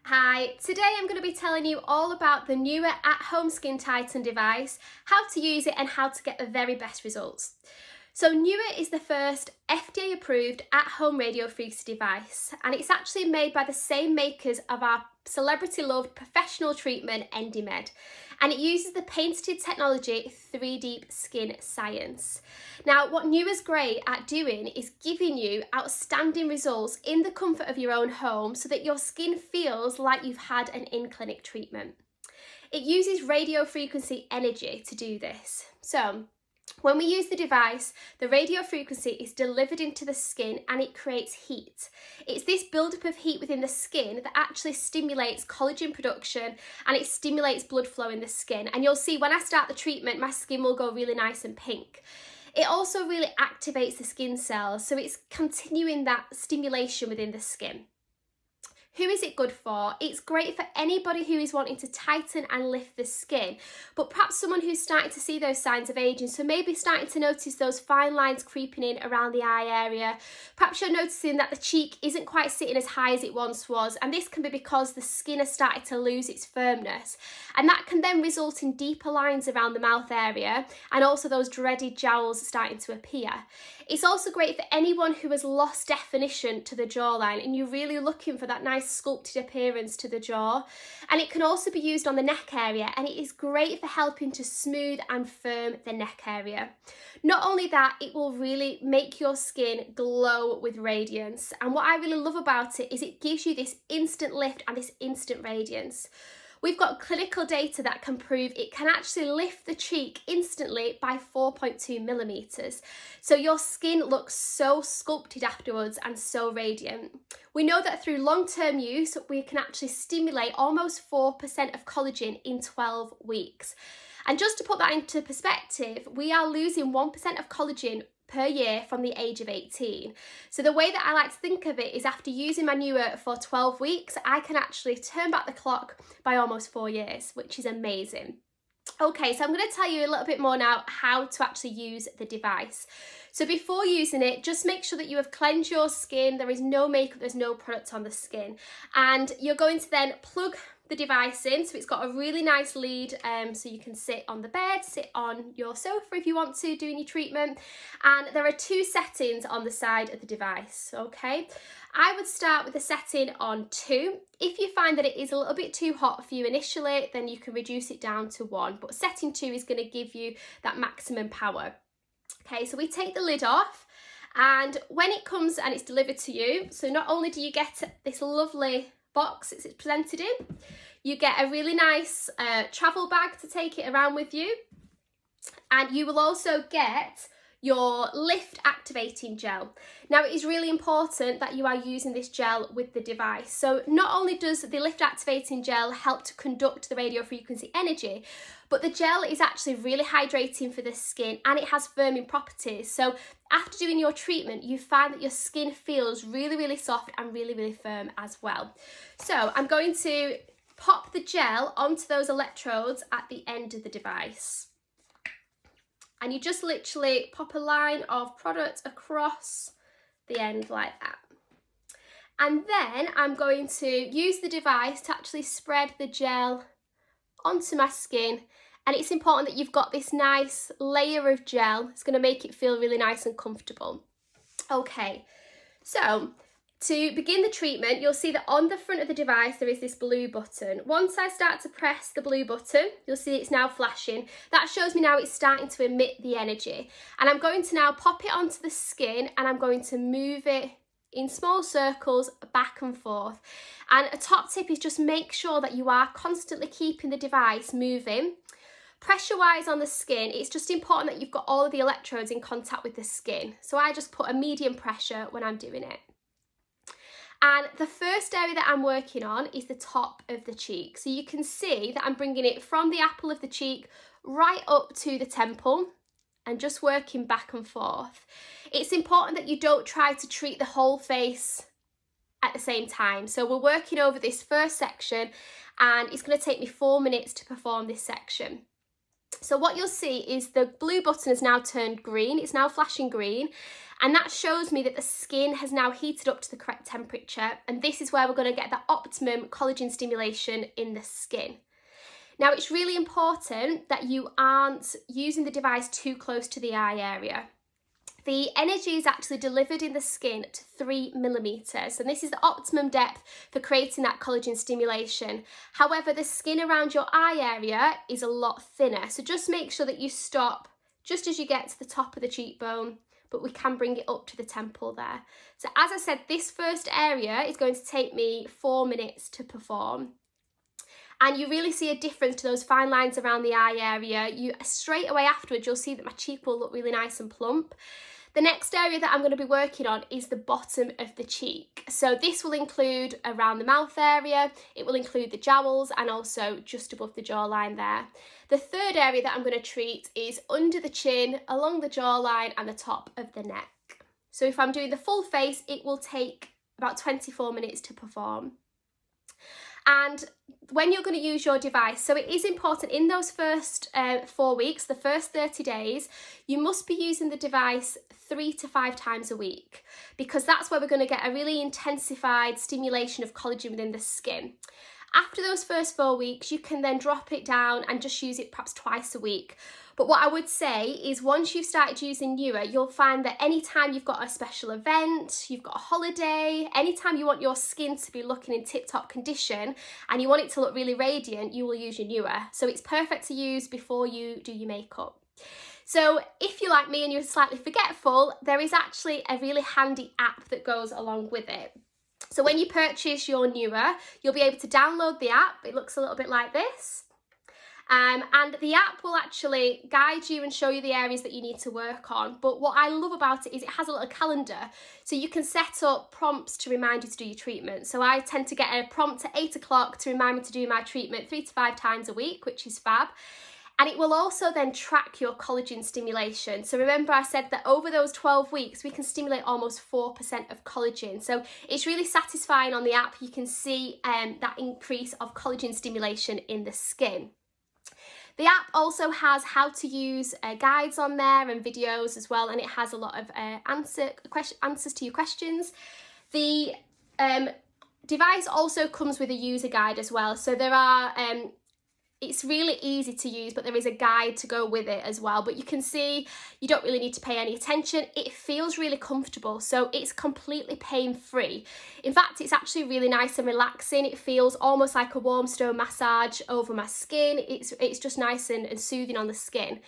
Hi, today I'm going to be telling you all about the NEWA at-home Skin Tighten device, how to use it and how to get the very best results. So NEWA is the first FDA approved at-home radio frequency device, and it's actually made by the same makers of our celebrity loved professional treatment EndyMed, and it uses the patented technology 3D skin science. Now what NEWA's great at doing is giving you outstanding results in the comfort of your own home so that your skin feels like you've had an in-clinic treatment. It uses radio frequency energy to do this. So when we use the device, the radio frequency is delivered into the skin and it creates heat. It's this buildup of heat within the skin that actually stimulates collagen production and it stimulates blood flow in the skin. And you'll see when I start the treatment, my skin will go really nice and pink. It also really activates the skin cells, so it's continuing that stimulation within the skin. Who is it good for? It's great for anybody who is wanting to tighten and lift the skin, but perhaps someone who's starting to see those signs of aging, so maybe starting to notice those fine lines creeping in around the eye area. Perhaps you're noticing that the cheek isn't quite sitting as high as it once was, and this can be because the skin has started to lose its firmness, and that can then result in deeper lines around the mouth area and also those dreaded jowls starting to appear. It's also great for anyone who has lost definition to the jawline and you're really looking for that nice sculpted appearance to the jaw. And it can also be used on the neck area, and it is great for helping to smooth and firm the neck area. Not only that, it will really make your skin glow with radiance, and what I really love about it is it gives you this instant lift and this instant radiance. We've got clinical data that can prove it can actually lift the cheek instantly by 4.2 millimeters. So your skin looks so sculpted afterwards and so radiant. We know that through long-term use, we can actually stimulate almost 4% of collagen in 12 weeks. And just to put that into perspective, we are losing 1% of collagen per year from the age of 18. So the way that I like to think of it is after using my NEWA for 12 weeks, I can actually turn back the clock by almost 4 years, which is amazing. Okay, so I'm going to tell you a little bit more now how to actually use the device. So before using it, just make sure that you have cleansed your skin. There is no makeup, there's no product on the skin. And you're going to then plug the device in, so it's got a really nice lead, so you can sit on the bed, sit on your sofa if you want to doing your treatment, and there are two settings on the side of the device. Okay, I would start with the setting on 2. If you find that it is a little bit too hot for you initially, then you can reduce it down to 1, but setting 2 is going to give you that maximum power. Okay, so we take the lid off, and when it comes and it's delivered to you, so not only do you get this lovely box it's presented in, you get a really nice travel bag to take it around with you, and you will also get your lift activating gel. Now it is really important that you are using this gel with the device. So not only does the lift activating gel help to conduct the radio frequency energy, but the gel is actually really hydrating for the skin and it has firming properties. So after doing your treatment, you find that your skin feels really, really soft and really, really firm as well. So I'm going to pop the gel onto those electrodes at the end of the device. And you just literally pop a line of product across the end like that. And then I'm going to use the device to actually spread the gel onto my skin. And it's important that you've got this nice layer of gel. It's going to make it feel really nice and comfortable. Okay, so to begin the treatment, you'll see that on the front of the device there is this blue button. Once I start to press the blue button, you'll see it's now flashing. That shows me now it's starting to emit the energy. And I'm going to now pop it onto the skin and I'm going to move it in small circles back and forth. And a top tip is just make sure that you are constantly keeping the device moving. Pressure-wise on the skin, it's just important that you've got all of the electrodes in contact with the skin. So I just put a medium pressure when I'm doing it. And the first area that I'm working on is the top of the cheek. So you can see that I'm bringing it from the apple of the cheek right up to the temple and just working back and forth. It's important that you don't try to treat the whole face at the same time. So we're working over this first section and it's going to take me 4 minutes to perform this section. So what you'll see is the blue button has now turned green, it's now flashing green, And that shows me that the skin has now heated up to the correct temperature, and this is where we're going to get the optimum collagen stimulation in the skin. Now, it's really important that you aren't using the device too close to the eye area. The energy is actually delivered in the skin to 3 millimeters, and this is the optimum depth for creating that collagen stimulation. However, the skin around your eye area is a lot thinner, so just make sure that you stop just as you get to the top of the cheekbone, but we can bring it up to the temple there. So as I said, this first area is going to take me 4 minutes to perform. And you really see a difference to those fine lines around the eye area. Straight away afterwards, you'll see that my cheek will look really nice and plump. The next area that I'm going to be working on is the bottom of the cheek. So this will include around the mouth area, it will include the jowls, and also just above the jawline there. The third area that I'm going to treat is under the chin, along the jawline, and the top of the neck. So if I'm doing the full face, it will take about 24 minutes to perform. And when you're going to use your device, so it is important in those first 4 weeks, the first 30 days, you must be using the device 3 to 5 times a week, because that's where we're going to get a really intensified stimulation of collagen within the skin. After those first 4 weeks, you can then drop it down and just use it perhaps twice a week. But what I would say is once you've started using NEWA, you'll find that anytime you've got a special event, you've got a holiday, anytime you want your skin to be looking in tip-top condition and you want it to look really radiant, you will use your NEWA. So it's perfect to use before you do your makeup. So if you're like me and you're slightly forgetful, there is actually a really handy app that goes along with it. So when you purchase your NEWA, you'll be able to download the app. It looks a little bit like this. And the app will actually guide you and show you the areas that you need to work on. But what I love about it is it has a little calendar, so you can set up prompts to remind you to do your treatment. So I tend to get a prompt at 8 o'clock to remind me to do my treatment 3 to 5 times a week, which is fab. And it will also then track your collagen stimulation. So remember I said that over those 12 weeks, we can stimulate almost 4% of collagen. So it's really satisfying on the app. You can see that increase of collagen stimulation in the skin. The app also has how to use guides on there and videos as well, and it has a lot of answers to your questions. The device also comes with a user guide as well, so there are it's really easy to use, but there is a guide to go with it as well. But you can see you don't really need to pay any attention. It feels really comfortable, so it's completely pain-free. In fact, it's actually really nice and relaxing. It feels almost like a warm stone massage over my skin. It's just nice and soothing on the skin.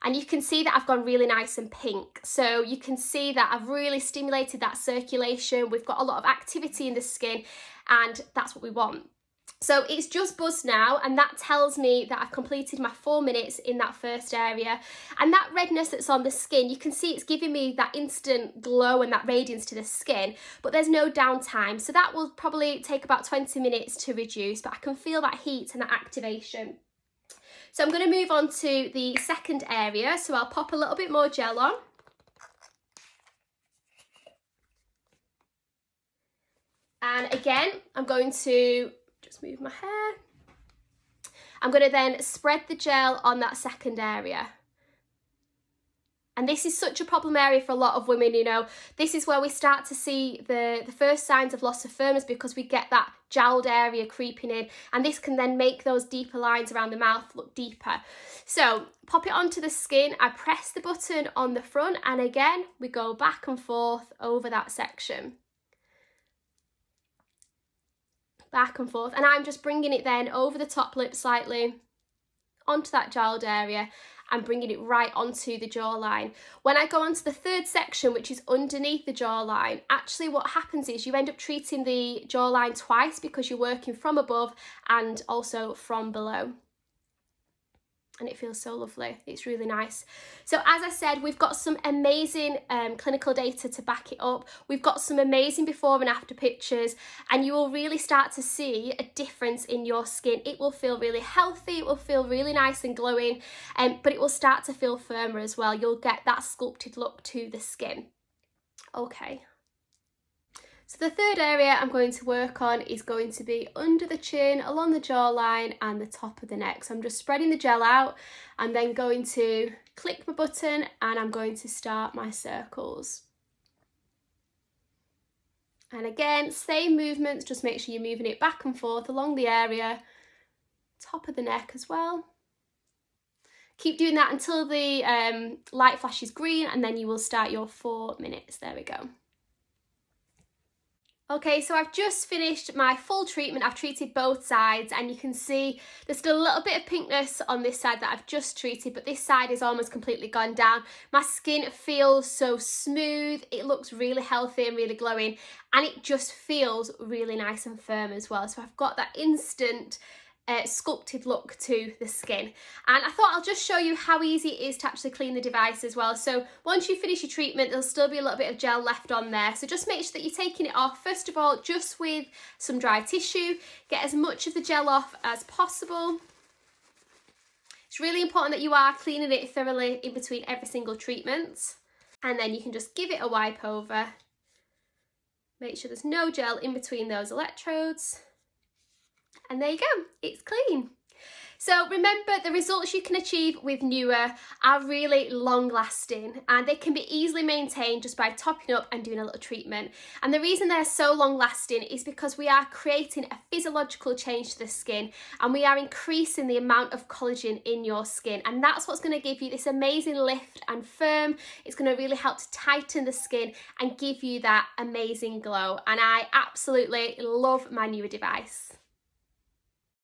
And you can see that I've gone really nice and pink. So you can see that I've really stimulated that circulation. We've got a lot of activity in the skin, and that's what we want. So it's just buzzed now, and that tells me that I've completed my 4 minutes in that first area. And that redness that's on the skin, you can see it's giving me that instant glow and that radiance to the skin, but there's no downtime. So that will probably take about 20 minutes to reduce, but I can feel that heat and that activation. So I'm going to move on to the second area. So I'll pop a little bit more gel on. And again, I'm going to just move my hair. I'm going to then spread the gel on that second area. And this is such a problem area for a lot of women, you know. This is where we start to see the first signs of loss of firmness, because we get that jowled area creeping in, and this can then make those deeper lines around the mouth look deeper. So pop it onto the skin, I press the button on the front, and again we go back and forth over that section. Back and forth, and I'm just bringing it then over the top lip slightly onto that jowled area and bringing it right onto the jawline. When I go onto the third section, which is underneath the jawline, actually what happens is you end up treating the jawline twice, because you're working from above and also from below. And it feels so lovely. It's really nice. So as I said, we've got some amazing clinical data to back it up. We've got some amazing before and after pictures, and you will really start to see a difference in your skin. It will feel really healthy, it will feel really nice and glowing, but it will start to feel firmer as well. You'll get that sculpted look to the skin. Okay. So the third area I'm going to work on is going to be under the chin, along the jawline and the top of the neck. So I'm just spreading the gel out and then going to click my button, and I'm going to start my circles. And again, same movements, just make sure you're moving it back and forth along the area, top of the neck as well. Keep doing that until the light flashes green, and then you will start your 4 minutes. There we go. Okay, so I've just finished my full treatment. I've treated both sides, and you can see there's still a little bit of pinkness on this side that I've just treated, but this side is almost completely gone down. My skin feels so smooth, it looks really healthy and really glowing, and it just feels really nice and firm as well. So I've got that instant sculpted look to the skin, and I thought I'll just show you how easy it is to actually clean the device as well. So once you finish your treatment, there'll still be a little bit of gel left on there, so just make sure that you're taking it off first of all just with some dry tissue. Get as much of the gel off as possible. It's really important that you are cleaning it thoroughly in between every single treatment, and then you can just give it a wipe over. Make sure there's no gel in between those electrodes. And there you go, it's clean. So remember, the results you can achieve with NEWA are really long lasting, and they can be easily maintained just by topping up and doing a little treatment. And the reason they're so long lasting is because we are creating a physiological change to the skin, and we are increasing the amount of collagen in your skin, and that's what's going to give you this amazing lift and firm. It's going to really help to tighten the skin and give you that amazing glow. And I absolutely love my NEWA device.